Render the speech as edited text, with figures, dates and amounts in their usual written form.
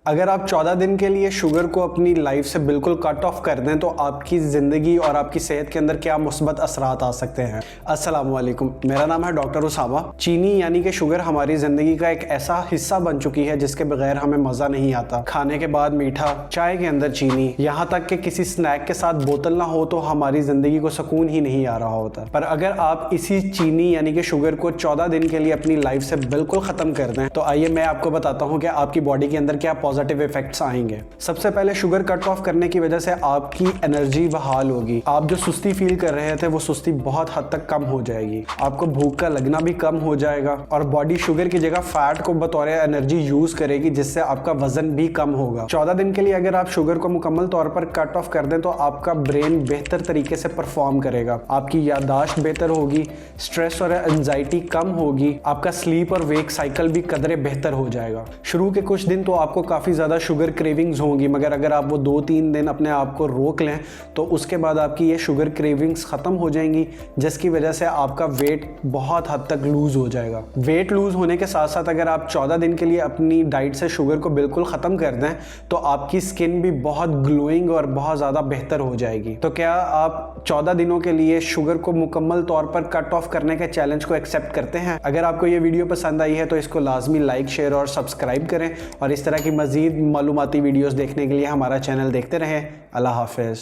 अगर आप 14 दिन के लिए शुगर को अपनी लाइफ से बिल्कुल कट ऑफ कर दें तो आपकी ज़िंदगी और आपकी सेहत के अंदर क्या मुस्बत असरात आ सकते हैं। अस्सलाम वालेकुम, मेरा नाम है डॉक्टर उसामा। चीनी यानी कि शुगर हमारी ज़िंदगी का एक ऐसा हिस्सा बन चुकी है जिसके बगैर हमें मज़ा नहीं आता। खाने के बाद मीठा, चाय के अंदर चीनी, यहाँ तक कि किसी स्नैक के साथ बोतल ना हो तो हमारी ज़िंदगी को सुकून ही नहीं आ रहा होता। पर अगर आप इसी चीनी यानी कि शुगर को 14 दिन के लिए अपनी लाइफ से बिल्कुल ख़त्म कर दें तो आइए मैं आपको बताता हूँ कि आपकी बॉडी के अंदर क्या पॉजिटिव इफेक्ट्स आएंगे। सबसे पहले शुगर कट ऑफ करने की वजह से आपकी एनर्जी बहाल होगी। आप जो सुस्ती फील कर रहे थे वो सुस्ती बहुत हद तक कम हो जाएगी। आपको भूख का लगना भी कम हो जाएगा और बॉडी शुगर की जगह फैट को बतौर एनर्जी यूज करेगी, जिससे आपका वजन भी कम होगा। 14 दिन के लिए अगर आप शुगर को मुकम्मल तौर पर कट ऑफ कर दें तो आपका ब्रेन बेहतर तरीके से परफॉर्म करेगा, आपकी याददाश्त बेहतर होगी, स्ट्रेस और एंजाइटी कम होगी, आपका स्लीप और वेक साइकिल भी कदरे बेहतर हो जाएगा। शुरू के कुछ दिन तो आपको काफी ज्यादा शुगर क्रेविंग्स होंगी, मगर अगर आप वो 2-3 दिन अपने आप को रोक लें तो उसके बाद आपकी ये शुगर क्रेविंग्स खत्म हो जाएंगी, जिसकी वजह से आपका वेट बहुत हद तक लूज हो जाएगा। वेट लूज होने के साथ साथ अगर आप 14 दिन के लिए अपनी डाइट से शुगर को बिल्कुल खत्म कर दें तो आपकी स्किन भी बहुत ग्लोइंग और बहुत ज्यादा बेहतर हो जाएगी। तो क्या आप 14 दिनों के लिए शुगर को मुकम्मल तौर पर कट ऑफ करने के चैलेंज को एक्सेप्ट करते हैं? अगर आपको ये वीडियो पसंद आई है तो इसको लाजमी लाइक, शेयर और सब्सक्राइब करें और इस तरह की मजीद मालूमाती वीडियोस देखने के लिए हमारा चैनल देखते रहें। अल्लाह हाफिज।